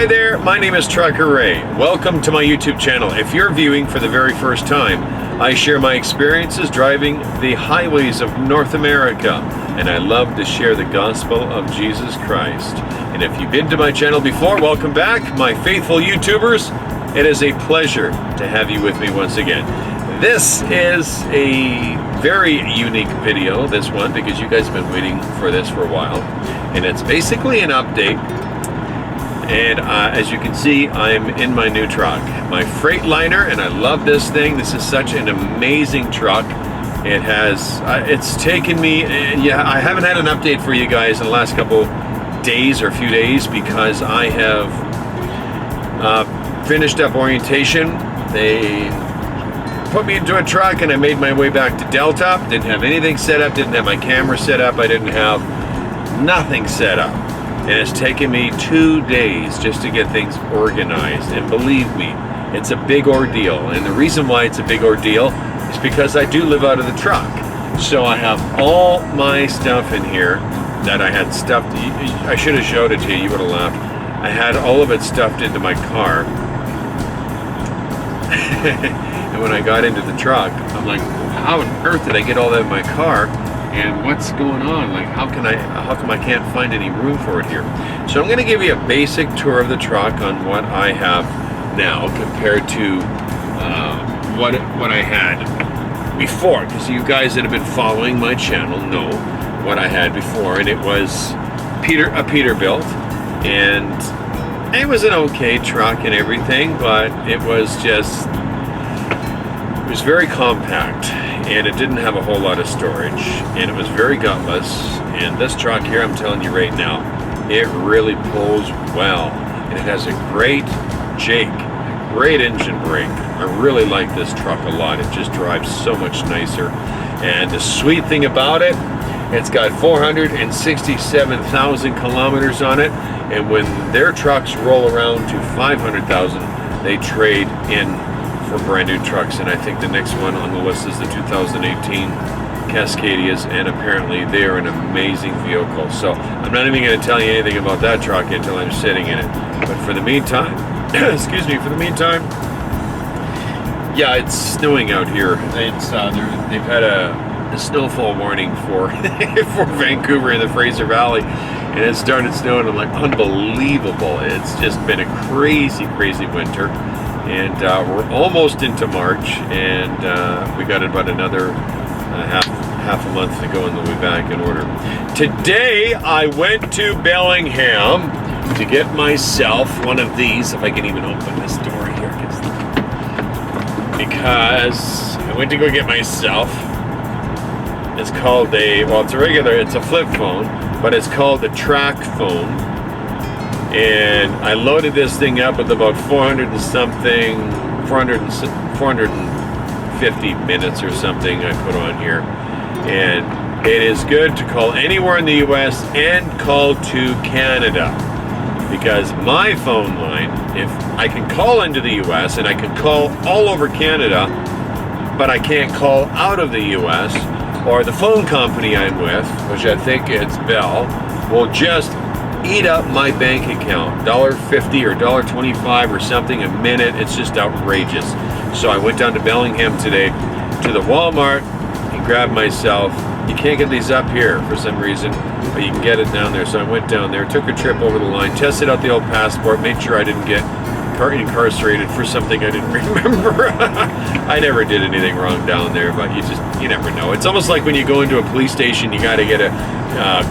Hi there, my name is Trucker Ray. Welcome to my YouTube channel. If you're viewing for the very first time, I share my experiences driving the highways of North America, and I love to share the gospel of Jesus Christ. And if you've been to my channel before, welcome back, my faithful YouTubers. It is a pleasure to have you with me once again. This is a very unique video, this one, because you guys have been waiting for this for a while. And it's basically an update. And as you can see, I'm in my new truck, my Freightliner, and I love this thing. This is such an amazing truck. It has, it's taken me, yeah, I haven't had an update for you guys in the last couple days or a few days because I have finished up orientation. They put me into a truck and I made my way back to Delta. Didn't have anything set up, didn't have my camera set up, I didn't have nothing set up. And it's taken me 2 days just to get things organized. And believe me, it's a big ordeal. And the reason why it's a big ordeal is because I do live out of the truck. So I have all my stuff in here that I had stuffed. I should have showed it to you, you would have laughed. I had all of it stuffed into my car. And when I got into the truck, I'm like, how on earth did I get all that in my car? And what's going on? Like, how come I can't find any room for it here? So I'm going to give you a basic tour of the truck on what I have now compared to what I had before. Because you guys that have been following my channel know what I had before, and it was a Peterbilt, and it was an okay truck and everything, but it was very compact. And it didn't have a whole lot of storage, and it was very gutless. And this truck here, I'm telling you right now, it really pulls well, and it has a great Jake, great engine brake. I really like this truck a lot. It just drives so much nicer. And the sweet thing about it, it's got 467,000 kilometers on it, and when their trucks roll around to 500,000, they trade in for brand new trucks. And I think the next one on the list is the 2018 Cascadias, and apparently they are an amazing vehicle. So I'm not even going to tell you anything about that truck until I'm sitting in it. But for the meantime, excuse me, for the meantime, yeah, it's snowing out here. It's they've had a snowfall warning for for Vancouver in the Fraser Valley, and it started snowing. I'm like, unbelievable. It's just been a crazy winter. And we're almost into March, and we got about another half a month to go, and then we'll be back in order. Today I went to Bellingham to get myself one of these, if I can even open this door here, because I went to go get myself. It's called it's a flip phone, but it's called the track phone. And I loaded this thing up with about 450 minutes or something I put on here. And it is good to call anywhere in the US and call to Canada. Because my phone line, if I can call into the US and I can call all over Canada, but I can't call out of the US, or the phone company I'm with, which I think it's Bell, will just eat up my bank account, $1.50 or $1.25 or something a minute. It's just outrageous. So I went down to Bellingham today to the Walmart and grabbed myself. You can't get these up here for some reason, but you can get it down there. So I went down there, took a trip over the line, tested out the old passport, made sure I didn't get incarcerated for something I didn't remember. I never did anything wrong down there, but you never know. It's almost like when you go into a police station, you got to get a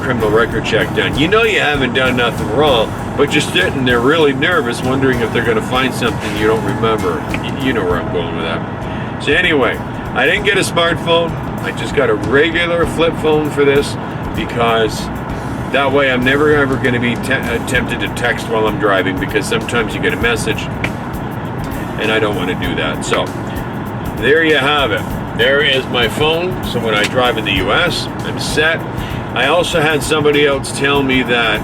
criminal record check done. You know you haven't done nothing wrong, but you're sitting there really nervous, wondering if they're going to find something you don't remember. You know where I'm going with that. So anyway, I didn't get a smartphone. I just got a regular flip phone for this, because that way I'm never ever going to be tempted to text while I'm driving, because sometimes you get a message and I don't want to do that. So there you have it. There is my phone. So when I drive in the US, I'm set. I also had somebody else tell me that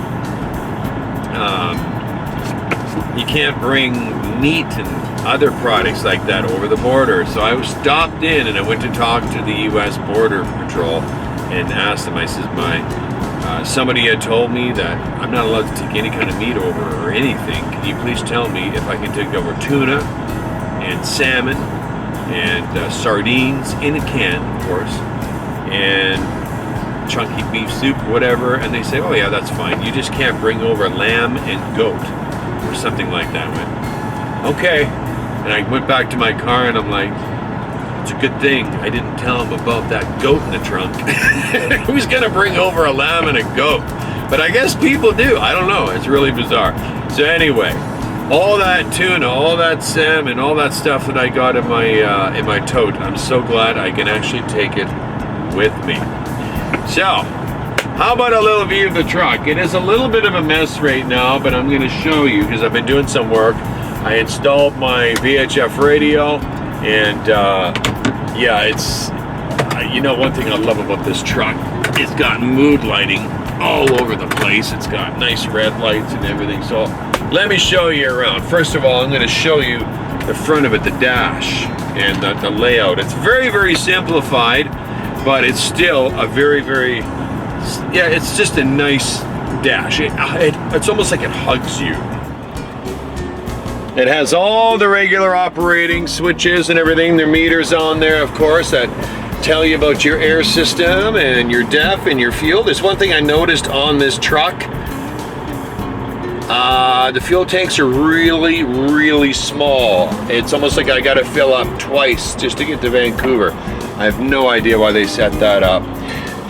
you can't bring meat and other products like that over the border. So I was stopped in and I went to talk to the US Border Patrol and asked them. I said, somebody had told me that I'm not allowed to take any kind of meat over or anything. Can you please tell me if I can take over tuna and salmon and sardines in a can, of course, and chunky beef soup, whatever? And they say, oh yeah, that's fine. You just can't bring over lamb and goat or something like that. I went, okay. And I went back to my car and I'm like, it's a good thing I didn't tell him about that goat in the trunk. Who's gonna bring over a lamb and a goat? But I guess people do. I don't know. It's really bizarre. So anyway, all that tuna, all that salmon, all that stuff that I got in my tote, I'm so glad I can actually take it with me. So, how about a little view of the truck? It is a little bit of a mess right now, but I'm going to show you because I've been doing some work. I installed my VHF radio, and yeah, it's you know, one thing I love about this truck, it's got mood lighting all over the place. It's got nice red lights and everything. So let me show you around. First of all, I'm going to show you the front of it, the dash, and the layout. It's very, very simplified, but it's still a very, very, yeah, it's just a nice dash. It's almost like it hugs you. It has all the regular operating switches and everything. There are meters on there, of course, that tell you about your air system and your depth and your fuel. There's one thing I noticed on this truck. The fuel tanks are really, really small. It's almost like I got to fill up twice just to get to Vancouver. I have no idea why they set that up.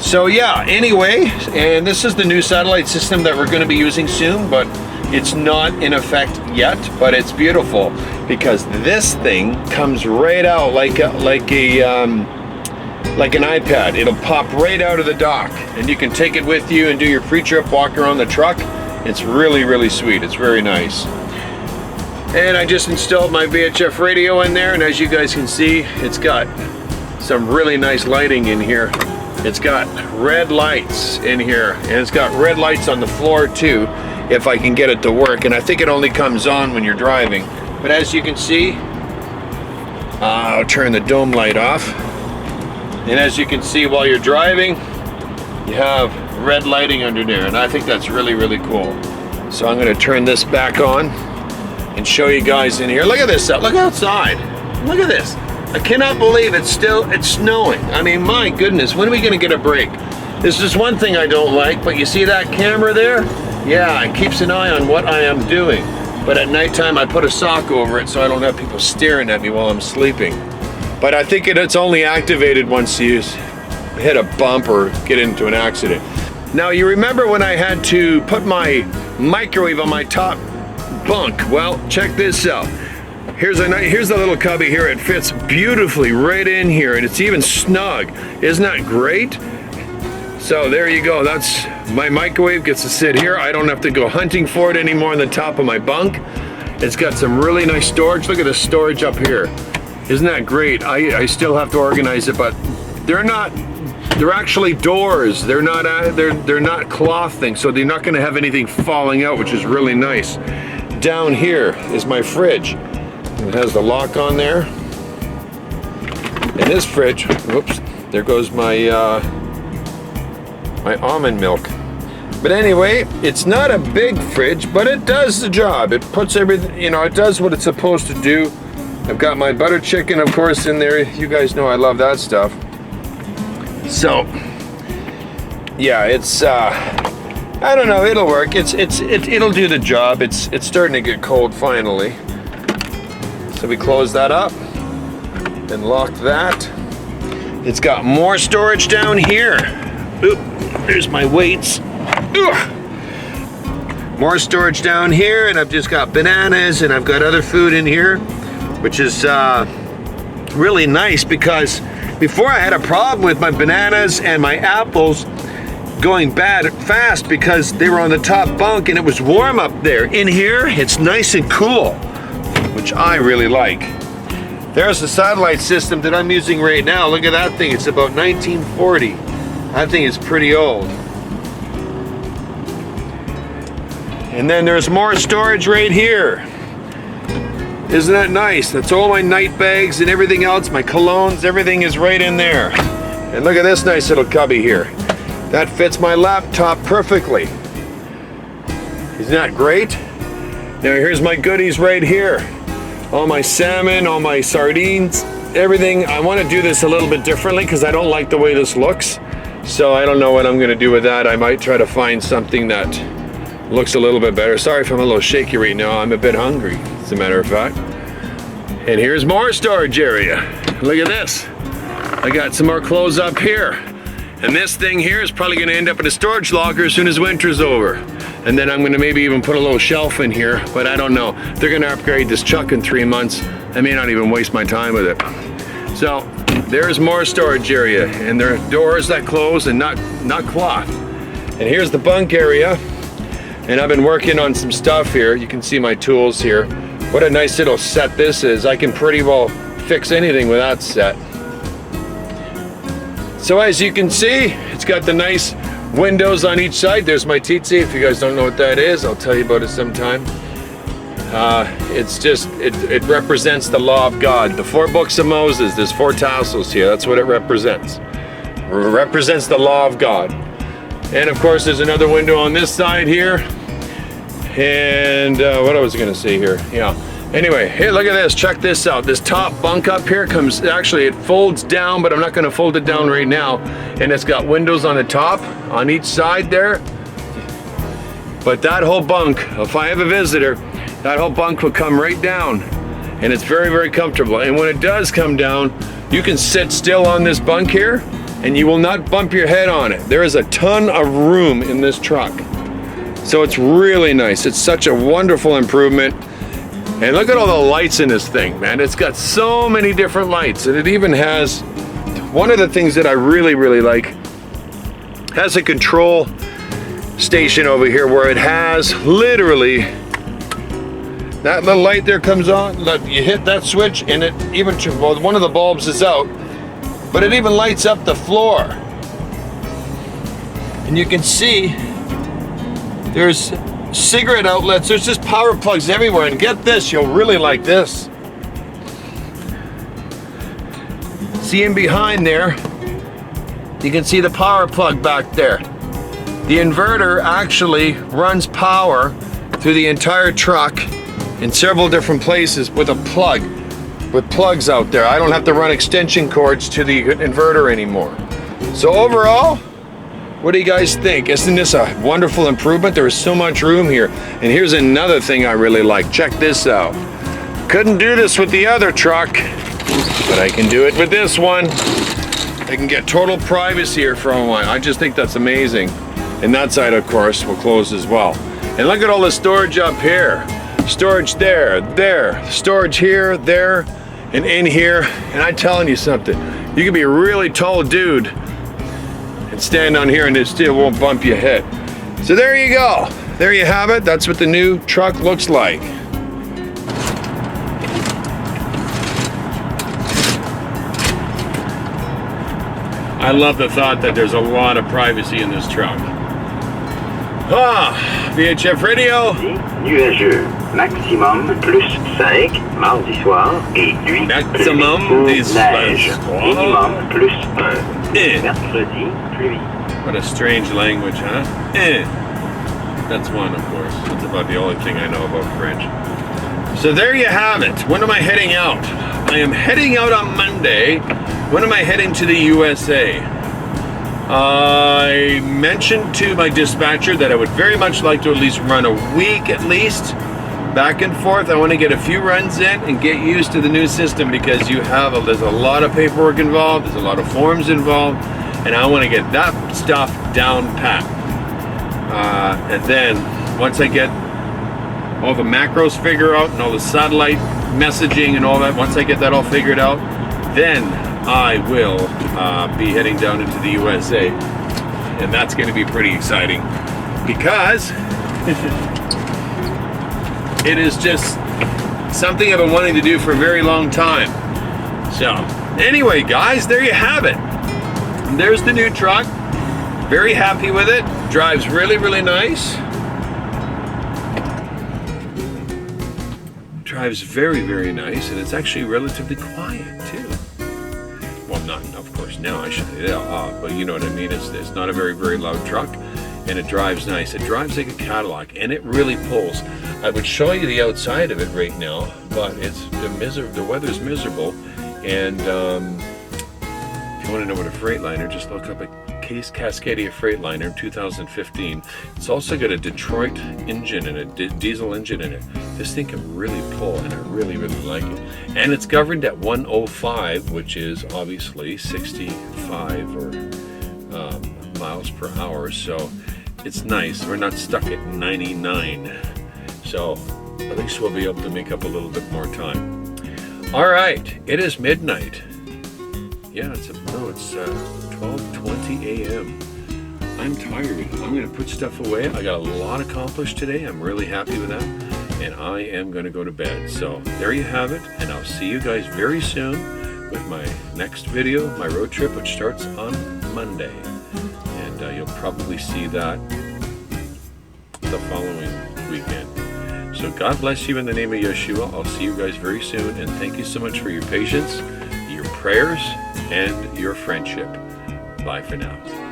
So yeah, anyway, and this is the new satellite system that we're going to be using soon, but it's not in effect yet, but it's beautiful because this thing comes right out like an iPad. It'll pop right out of the dock, and you can take it with you and do your pre-trip walk around the truck. It's really, really sweet. It's very nice. And I just installed my VHF radio in there, and as you guys can see, it's got some really nice lighting in here. It's got red lights in here, and it's got red lights on the floor too, if I can get it to work. And I think it only comes on when you're driving. But as you can see, I'll turn the dome light off. And as you can see, while you're driving, you have red lighting under there, and I think that's really, really cool. So I'm going to turn this back on and show you guys in here. Look at this. Look outside. Look at this. I cannot believe it's snowing. I mean, my goodness, when are we going to get a break? This is one thing I don't like, but you see that camera there? Yeah, it keeps an eye on what I am doing. But at nighttime, I put a sock over it so I don't have people staring at me while I'm sleeping. But I think it's only activated once you hit a bump or get into an accident. Now, you remember when I had to put my microwave on my top bunk? Well, check this out. Here's the little cubby here. It fits beautifully right in here, and it's even snug. Isn't that great? So there you go. That's my microwave gets to sit here. I don't have to go hunting for it anymore on the top of my bunk. It's got some really nice storage. Look at the storage up here. Isn't that great? I still have to organize it, but they're actually doors. They're not cloth things, so they're not going to have anything falling out, which is really nice. Down here is my fridge. It has the lock on there. In this fridge, whoops, there goes my my almond milk. But anyway, it's not a big fridge, but it does the job. It puts everything, you know, it does what it's supposed to do. I've got my butter chicken, of course, in there. You guys know I love that stuff. So, yeah, it's I don't know, it'll work. It'll do the job. It's starting to get cold finally. So we close that up and lock that. It's got more storage down here. Oop, there's my weights. Ugh. More storage down here, and I've just got bananas, and I've got other food in here, which is really nice because before I had a problem with my bananas and my apples going bad fast because they were on the top bunk and it was warm up there. In here, it's nice and cool, which I really like. There's the satellite system that I'm using right now. Look at that thing. It's about 1940. That thing is pretty old. And then there's more storage right here. Isn't that nice? That's all my night bags and everything else, my colognes, everything is right in there. And look at this nice little cubby here. That fits my laptop perfectly. Isn't that great? Now here's my goodies right here. All my salmon, all my sardines, everything. I want to do this a little bit differently because I don't like the way this looks. So I don't know what I'm going to do with that. I might try to find something that looks a little bit better. Sorry if I'm a little shaky right now. I'm a bit hungry, as a matter of fact. And here's more storage area. Look at this. I got some more clothes up here. And this thing here is probably going to end up in a storage locker as soon as winter's over. And then I'm going to maybe even put a little shelf in here, but I don't know. If they're going to upgrade this truck in 3 months, I may not even waste my time with it. So there's more storage area, and there are doors that close and not cloth. And here's the bunk area. And I've been working on some stuff here. You can see my tools here. What a nice little set this is. I can pretty well fix anything with that set. So as you can see, it's got the nice windows on each side. There's my tsetse. If you guys don't know what that is, I'll tell you about it sometime. It represents the law of God. The 4 books of Moses, there's 4 tassels here. That's what it represents. It represents the law of God. And of course, there's another window on this side here. And what I was gonna say here, yeah. Anyway, here, look at this, check this out. This top bunk up here comes, actually it folds down, but I'm not gonna fold it down right now. And it's got windows on the top, on each side there. But that whole bunk, if I have a visitor, that whole bunk will come right down. And it's very, very comfortable. And when it does come down, you can sit still on this bunk here and you will not bump your head on it. There is a ton of room in this truck. So it's really nice. It's such a wonderful improvement. And look at all the lights in this thing, man. It's got so many different lights. And it even has, one of the things that I really, really like, has a control station over here where it has literally, that little light there comes on, you hit that switch and it even, well, one of the bulbs is out, but it even lights up the floor. And you can see there's cigarette outlets, there's just power plugs everywhere, and get this, you'll really like this. See in behind there, you can see the power plug back there. The inverter actually runs power through the entire truck in several different places with a plug, with plugs out there. I don't have to run extension cords to the inverter anymore. So overall, what do you guys think? Isn't this a wonderful improvement? There is so much room here. And here's another thing I really like. Check this out. Couldn't do this with the other truck, but I can do it with this one. I can get total privacy here from one. I just think that's amazing. And that side, of course, will close as well. And look at all the storage up here. Storage there, storage here, there, and in here. And I'm telling you something, you can be a really tall dude and stand on here and it still won't bump your head. So there you go. There you have it. That's what the new truck looks like. I love the thought that there's a lot of privacy in this truck. VHF radio. Nuageux, maximum plus 5, mardi soir, et nuit maximum plus neige, minimum plus 1, mercredi, pluie. What a strange language, huh? That's one, of course. That's about the only thing I know about French. So there you have it. When am I heading out? I am heading out on Monday. When am I heading to the USA? I mentioned to my dispatcher that I would very much like to at least run a week at least, back and forth. I want to get a few runs in and get used to the new system because there's a lot of paperwork involved, there's a lot of forms involved, and I want to get that stuff down pat. And then once I get all the macros figured out and all the satellite messaging and all that, once I get that all figured out, then I will be heading down into the USA, and that's going to be pretty exciting because it is just something I've been wanting to do for a very long time. So anyway, guys, there you have it. There's the new truck. Very happy with it. Drives really, really nice. Drives very, very nice, and it's actually relatively quiet too. Well, not of course now I shut it out, but you know what I mean. It's not a very, very loud truck, and it drives nice. It drives like a Cadillac, and it really pulls. I would show you the outside of it right now, but the weather's miserable. And if you want to know what a Freightliner, just look up a Cascadia Freightliner 2015. It's also got a Detroit engine in it, diesel engine in it. This thing can really pull, and I really, really like it. And it's governed at 105, which is obviously 65 or miles per hour. So it's nice. We're not stuck at 99. So at least we'll be able to make up a little bit more time. All right, it is midnight. Yeah, it's 12:20 a.m. I'm tired. I'm going to put stuff away. I got a lot accomplished today. I'm really happy with that. And I am going to go to bed. So there you have it. And I'll see you guys very soon with my next video, my road trip, which starts on Monday. And you'll probably see that the following weekend. So God bless you in the name of Yeshua. I'll see you guys very soon. And thank you so much for your patience, your prayers, and your friendship. Bye for now.